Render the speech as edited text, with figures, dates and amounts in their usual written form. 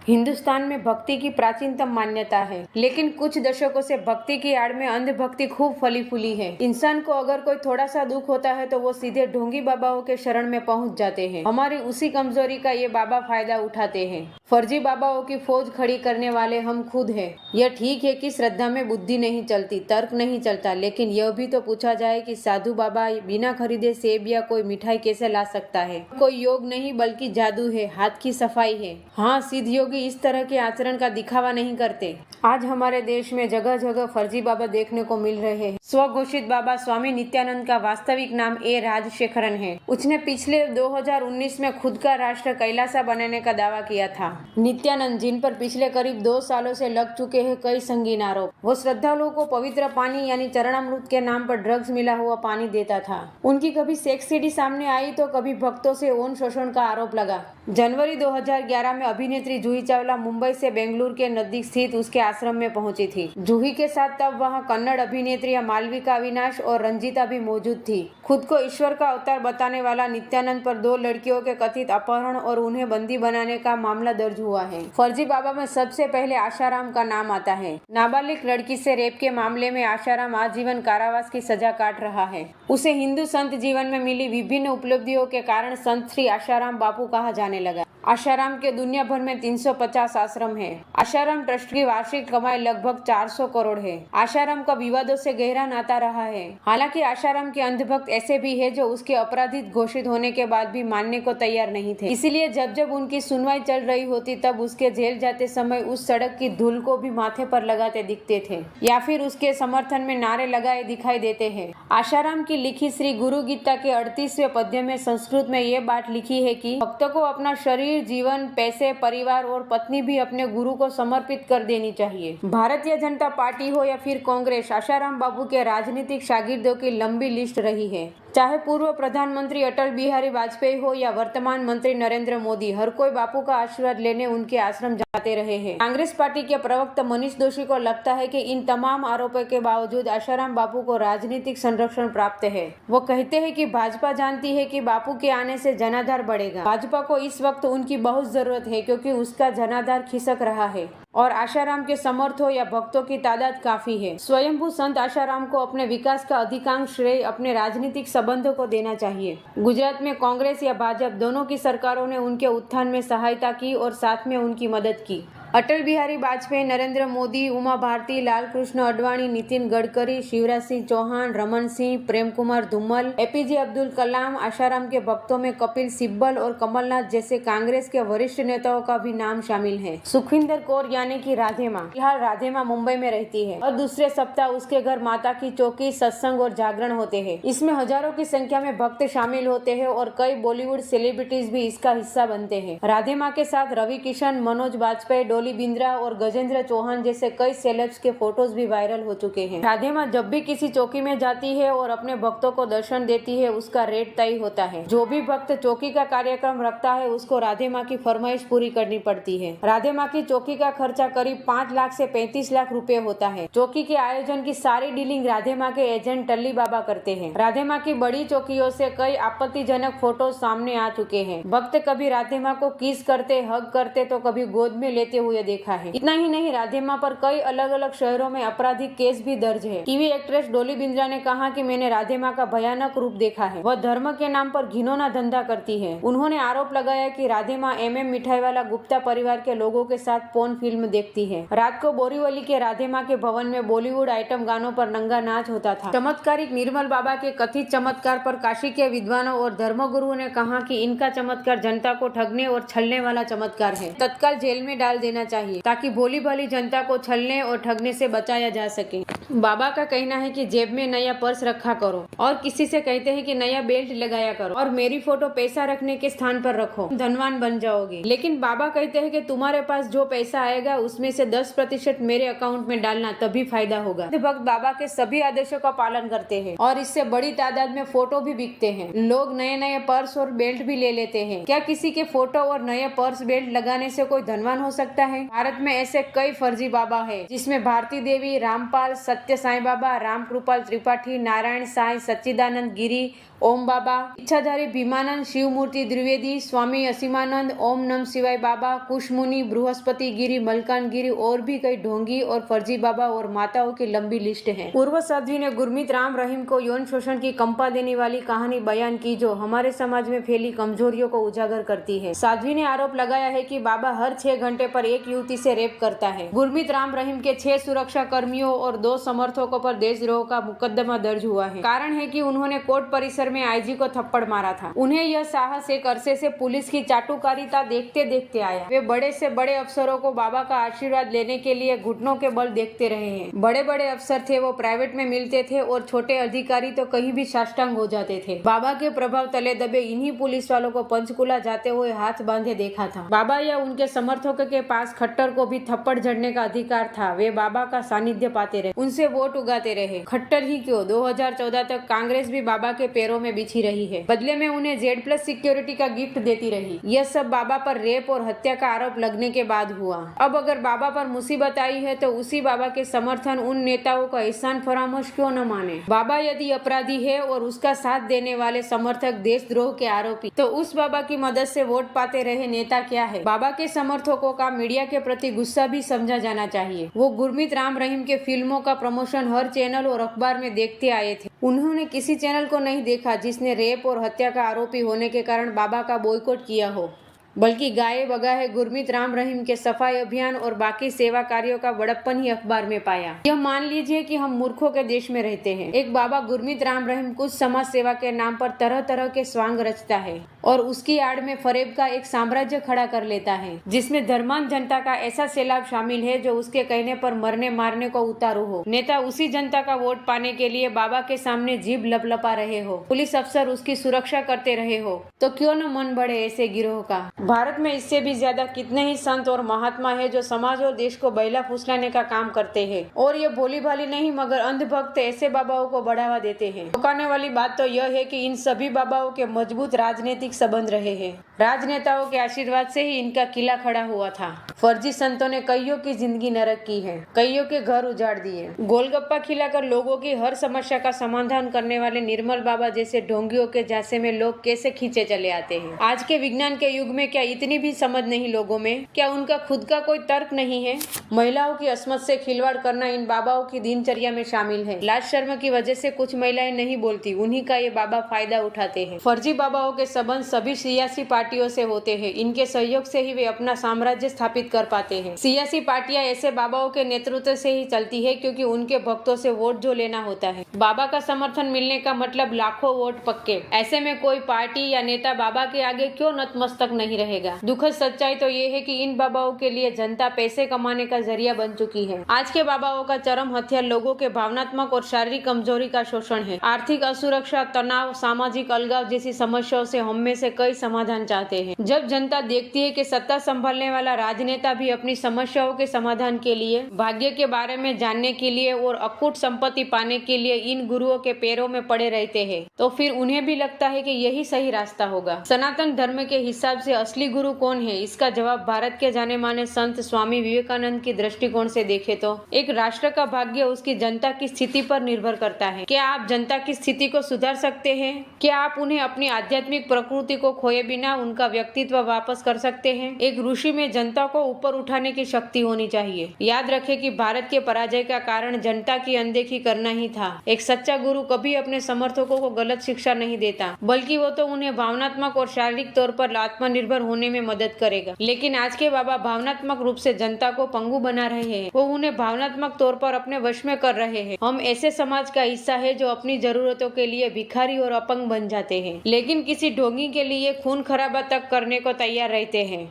हिंदुस्तान में भक्ति की प्राचीनतम मान्यता है, लेकिन कुछ दशकों से भक्ति की आड़ में अंधभक्ति खूब फली फूली है। इंसान को अगर कोई थोड़ा सा दुख होता है तो वो सीधे ढोंगी बाबाओं के शरण में पहुंच जाते हैं। हमारी उसी कमजोरी का ये बाबा फायदा उठाते हैं। फर्जी बाबाओं की फौज खड़ी करने वाले हम खुद हैं। यह ठीक है कि श्रद्धा में बुद्धि नहीं चलती, तर्क नहीं चलता, लेकिन यह भी तो पूछा जाए कि साधु बाबा बिना खरीदे सेब या कोई मिठाई कैसे ला सकता है। कोई योग नहीं बल्कि जादू है, हाथ की सफाई है। हाँ, सिद्ध योगी इस तरह के आचरण का दिखावा नहीं करते। आज हमारे देश में जगह जगह फर्जी बाबा देखने को मिल रहे हैं। स्वघोषित बाबा स्वामी नित्यानंद का वास्तविक नाम ए राजशेखरन है। उसने पिछले 2019 में खुद का राष्ट्र कैलासा बनाने का दावा किया था। नित्यानंद, जिन पर पिछले करीब 2 सालों से लग चुके हैं कई संगीन आरोप, वो श्रद्धालुओं को पवित्र पानी यानी चरणामृत के नाम पर ड्रग्स मिला हुआ पानी देता था। उनकी कभी सेक्स सीडी सामने आई तो कभी भक्तों से यौन शोषण का आरोप लगा। जनवरी 2011 में अभिनेत्री जूही चावला मुंबई से बेंगलुरु के नजदीक स्थित उसके आश्रम में पहुंची थी। जूही के साथ तब वहां कन्नड़ अभिनेत्री मालविका अविनाश और रंजीता भी मौजूद थी। खुद को ईश्वर का अवतार बताने वाला नित्यानंद पर 2 लड़कियों के कथित अपहरण और उन्हें बंदी बनाने का मामला दर्ज हुआ है। फर्जी बाबा में सबसे पहले आशाराम का नाम आता है। नाबालिग लड़की से रेप के मामले में आशाराम आजीवन कारावास की सजा काट रहा है। उसे हिंदू संत जीवन में मिली विभिन्न उपलब्धियों के कारण संत श्री आशाराम बापू कहा जाने लगा। आशाराम के दुनिया भर में 350 आश्रम है। आशाराम ट्रस्ट की वार्षिक कमाई लगभग 400 करोड़ है। आशाराम का विवादों से गहरा नाता रहा है। हालांकि आशाराम के अंधभक्त ऐसे भी है जो उसके अपराधित घोषित होने के बाद भी मानने को तैयार नहीं थे। इसीलिए जब जब उनकी सुनवाई चल रही होती तब उसके जेल जाते समय उस सड़क की धूल को भी माथे पर लगाते दिखते थे या फिर उसके समर्थन में नारे लगाए दिखाई देते हैं। आशाराम की लिखी श्री गुरु गीता के 38वें पद्य में संस्कृत में ये बात लिखी है कि भक्तों को अपना शरीर, जीवन, पैसे, परिवार और पत्नी भी अपने गुरु को समर्पित कर देनी चाहिए। भारतीय जनता पार्टी हो या फिर कांग्रेस, आशाराम बाबू के राजनीतिक शागिर्दों की लंबी लिस्ट रही है। चाहे पूर्व प्रधानमंत्री अटल बिहारी वाजपेयी हो या वर्तमान मंत्री नरेंद्र मोदी, हर कोई बापू का आशीर्वाद लेने उनके आश्रम जाते रहे हैं। कांग्रेस पार्टी के प्रवक्ता मनीष दोशी को लगता है कि इन तमाम आरोपों के बावजूद आशाराम बापू को राजनीतिक संरक्षण प्राप्त है। वो कहते हैं कि भाजपा जानती है कि बापू के आने से जनाधार बढ़ेगा। भाजपा को इस वक्त उनकी बहुत जरूरत है क्योंकि उसका जनाधार खिसक रहा है और आशाराम के समर्थकों या भक्तों की तादाद काफी है। स्वयंभू संत आशाराम को अपने विकास का अधिकांश श्रेय अपने राजनीतिक संबंधों को देना चाहिए। गुजरात में कांग्रेस या भाजपा दोनों की सरकारों ने उनके उत्थान में सहायता की और साथ में उनकी मदद की। अटल बिहारी वाजपेयी, नरेंद्र मोदी, उमा भारती, लाल कृष्ण आडवाणी, नितिन गडकरी, शिवराज सिंह चौहान, रमन सिंह, प्रेम कुमार धूमल, एपीजे अब्दुल कलाम, आशाराम के भक्तों में कपिल सिब्बल और कमलनाथ जैसे कांग्रेस के वरिष्ठ नेताओं का भी नाम शामिल है। सुखविंदर कौर यानी कि राधे माँ, फिलहाल राधे माँ मुंबई में रहती है और दूसरे सप्ताह उसके घर माता की चौकी, सत्संग और जागरण होते हैं। इसमें हजारों की संख्या में भक्त शामिल होते हैं और कई बॉलीवुड सेलिब्रिटीज भी इसका हिस्सा बनते हैं। राधे माँ के साथ रवि किशन, मनोज बाजपेयी, डोली बिंद्रा और गजेंद्र चौहान जैसे कई सेलेब्स के फोटोज भी वायरल हो चुके हैं। राधे माँ जब भी किसी चौकी में जाती है और अपने भक्तों को दर्शन देती है, उसका रेट तय होता है। जो भी भक्त चौकी का कार्यक्रम रखता है उसको राधे माँ की फरमाइश पूरी करनी पड़ती है। राधे माँ की चौकी का खर्चा करीब 5 लाख से 35 लाख रुपए होता है। चौकी के आयोजन की सारी डीलिंग राधे माँ के एजेंट टल्ली बाबा करते हैं। राधे माँ की बड़ी चौकियों से कई आपत्तिजनक फोटो सामने आ चुके हैं। भक्त कभी राधे माँ को किस करते, हग करते तो कभी गोद में लेते हुए देखा है। इतना ही नहीं, राधे माँ पर कई अलग अलग शहरों में आपराधिक केस भी दर्ज है। टीवी एक्ट्रेस डोली बिंद्रा ने कहा कि मैंने राधे माँ का भयानक रूप देखा है। वह धर्म के नाम पर घिनौना धंधा करती है। उन्होंने आरोप लगाया कि राधे माँ मिठाई वाला गुप्ता परिवार के लोगों के साथ पोर्न फिल्म देखती है। रात को बोरीवली के राधे माँ के भवन में बॉलीवुड आइटम गानों पर नंगा नाच होता था। चमत्कारिक निर्मल बाबा के कथित चमत्कार पर काशी के विद्वानों और धर्मगुरुओं ने कहा कि इनका चमत्कार जनता को ठगने और छलने वाला चमत्कार है। तत्काल जेल में डाल देना चाहिए ताकि भोली भाली जनता को छलने और ठगने से बचाया जा सके। बाबा का कहना है कि जेब में नया पर्स रखा करो और किसी से कहते हैं कि नया बेल्ट लगाया करो और मेरी फोटो पैसा रखने के स्थान पर रखो, धनवान बन जाओगे। लेकिन बाबा कहते हैं कि तुम्हारे पास जो पैसा आएगा उसमें से 10% मेरे अकाउंट में डालना, तभी फायदा होगा। भक्त बाबा के सभी आदेशों का पालन करते हैं और इससे बड़ी तादाद में फोटो भी बिकते हैं। लोग नए नए पर्स और बेल्ट भी ले लेते हैं। क्या किसी के फोटो और नए पर्स बेल्ट लगाने से कोई धनवान हो सकता है? भारत में ऐसे कई फर्जी बाबा है जिसमें भारती देवी, रामपाल, सत्य साईं बाबा, राम कृपाल त्रिपाठी, नारायण साईं, सच्चिदानंद गिरी ओम बाबा, इच्छाधारी भीमानंद, शिव मूर्ति द्विवेदी, स्वामी असीमानंद, ओम नम शिवाय बाबा, कुशमुनि, बृहस्पति गिरी, मलकान गिरी और भी कई ढोंगी और फर्जी बाबा और माताओं की लंबी लिस्ट है। पूर्व साध्वी ने गुरमीत राम रहीम को यौन शोषण की कंपा देने वाली कहानी बयान की जो हमारे समाज में फैली कमजोरियों को उजागर करती है। साध्वी ने आरोप लगाया है कि बाबा हर 6 घंटे पर एक युवती से रेप करता है। गुरमीत राम रहीम के 6 सुरक्षा कर्मियों और 2 समर्थकों पर देशद्रोह का मुकदमा दर्ज हुआ है। कारण है कि उन्होंने कोर्ट परिसर में आईजी को थप्पड़ मारा था। उन्हें यह साहस एक अरसे से पुलिस की चाटुकारिता देखते देखते आया। वे बड़े से बड़े अफसरों को बाबा का आशीर्वाद लेने के लिए घुटनों के बल देखते रहे हैं। बड़े बड़े अफसर थे वो प्राइवेट में मिलते थे और छोटे अधिकारी तो कहीं भी साष्टांग हो जाते थे। बाबा के प्रभाव तले दबे इन्हीं पुलिस वालों को पंचकुला जाते हुए हाथ बांधे देखा था। बाबा या उनके समर्थकों के पास खट्टर को भी थप्पड़ झड़ने का अधिकार था। वे बाबा का सानिध्य पाते रहे, उनसे वोट उगाते रहे। खट्टर ही क्यों, 2014 तक कांग्रेस भी बाबा के पैरों में बिछी रही है। बदले में उन्हें Z+ सिक्योरिटी का गिफ्ट देती रही। यह सब बाबा पर रेप और हत्या का आरोप लगने के बाद हुआ। अब अगर बाबा पर मुसीबत आई है तो उसी बाबा के समर्थन उन नेताओं का एहसान फरामोश क्यों न माने। बाबा यदि अपराधी है और उसका साथ देने वाले समर्थक देशद्रोह के आरोपी, तो उस बाबा की मदद से वोट पाते रहे नेता क्या है। बाबा के समर्थकों का मीडिया के प्रति गुस्सा भी समझा जाना चाहिए। वो गुरमीत राम रहीम के फिल्मों का प्रमोशन हर चैनल और अखबार में देखते आए थे। उन्होंने किसी चैनल को नहीं देखा जिसने रेप और हत्या का आरोपी होने के कारण बाबा का बॉयकॉट किया हो, बल्कि गाये बगाए गुरमीत राम रहीम के सफाई अभियान और बाकी सेवा कार्यों का बड़प्पन ही अखबार में पाया। यह मान लीजिए कि हम मूर्खों के देश में रहते हैं। एक बाबा गुरमीत राम रहीम कुछ समाज सेवा के नाम पर तरह तरह के स्वांग रचता है और उसकी आड़ में फरेब का एक साम्राज्य खड़ा कर लेता है, जिसमें धर्मांध जनता का ऐसा सैलाब शामिल है जो उसके कहने पर मरने मारने को उतारू हो। नेता उसी जनता का वोट पाने के लिए बाबा के सामने जीभ लपलपा रहे हो, पुलिस अफसर उसकी सुरक्षा करते रहे हो, तो क्यों न मन बढ़े ऐसे गिरोह का। भारत में इससे भी ज्यादा कितने ही संत और महात्मा है जो समाज और देश को बहला फुसलाने का काम करते हैं, और ये भोली भाली नहीं मगर अंधभक्त ऐसे बाबाओं को बढ़ावा देते हैं। चौंकाने वाली बात तो यह है कि इन सभी बाबाओं के मजबूत राजनीतिक संबंध रहे हैं। राजनेताओं के आशीर्वाद से ही इनका किला खड़ा हुआ था। फर्जी संतों ने कईयों की जिंदगी नरक की है, कईयों के घर उजाड़ दिए। गोलगप्पा खिलाकर लोगों की हर समस्या का समाधान करने वाले निर्मल बाबा जैसे ढोंगियों के झांसे में लोग कैसे खींचे चले आते हैं। आज के विज्ञान के युग में क्या इतनी भी समझ नहीं लोगों में? क्या उनका खुद का कोई तर्क नहीं है? महिलाओं की अस्मत से खिलवाड़ करना इन बाबाओं की दिनचर्या में शामिल है। लाज शर्म की वजह से कुछ महिलाएं नहीं बोलती, उन्हीं का ये बाबा फायदा उठाते हैं। फर्जी बाबाओं के संबंध सभी सियासी पार्टियों से होते हैं। इनके सहयोग से ही वे अपना साम्राज्य स्थापित कर पाते हैं। सियासी पार्टियां ऐसे बाबाओं के नेतृत्व से ही चलती है क्योंकि उनके भक्तों से वोट जो लेना होता है। बाबा का समर्थन मिलने का मतलब लाखों वोट पक्के। ऐसे में कोई पार्टी या नेता बाबा के आगे क्यों नतमस्तक नहीं रहेगा। दुखद सच्चाई तो ये है कि इन बाबाओं के लिए जनता पैसे कमाने का जरिया बन चुकी है। आज के बाबाओं का चरम हथियार लोगों के भावनात्मक और शारीरिक कमजोरी का शोषण है। आर्थिक असुरक्षा, तनाव, सामाजिक अलगाव जैसी समस्याओं से हम में से कई समाधान चाहते हैं। जब जनता देखती है कि सत्ता संभालने वाला राजनेता भी अपनी समस्याओं के समाधान के लिए, भाग्य के बारे में जानने के लिए और अकूट संपत्ति पाने के लिए इन गुरुओं के पैरों में पड़े रहते हैं, तो फिर उन्हें भी लगता है कि यही सही रास्ता होगा। सनातन धर्म के हिसाब से असली गुरु कौन है? इसका जवाब भारत के जाने माने संत स्वामी विवेकानंद की दृष्टिकोण से देखे तो एक राष्ट्र का भाग्य उसकी जनता की स्थिति पर निर्भर करता है। क्या आप जनता की स्थिति को सुधार सकते हैं? क्या आप उन्हें अपनी आध्यात्मिक प्रकृति को खोए बिना उनका व्यक्तित्व वापस कर सकते हैं? एक ऋषि में जनता को ऊपर उठाने की शक्ति होनी चाहिए। याद रखें कि भारत के पराजय का कारण जनता की अनदेखी करना ही था। एक सच्चा गुरु कभी अपने समर्थकों को गलत शिक्षा नहीं देता, बल्कि वो तो उन्हें भावनात्मक और शारीरिक तौर पर आत्मनिर्भर होने में मदद करेगा। लेकिन आज के बाबा भावनात्मक रूप से जनता को पंगु बना रहे हैं। वो उन्हें भावनात्मक तौर पर अपने वश में कर रहे हैं। हम ऐसे समाज का हिस्सा है जो अपनी जरूरतों के लिए भिखारी और अपंग बन जाते हैं, लेकिन किसी ढोंगी के लिए खून खराबा तक करने को तैयार रहते हैं।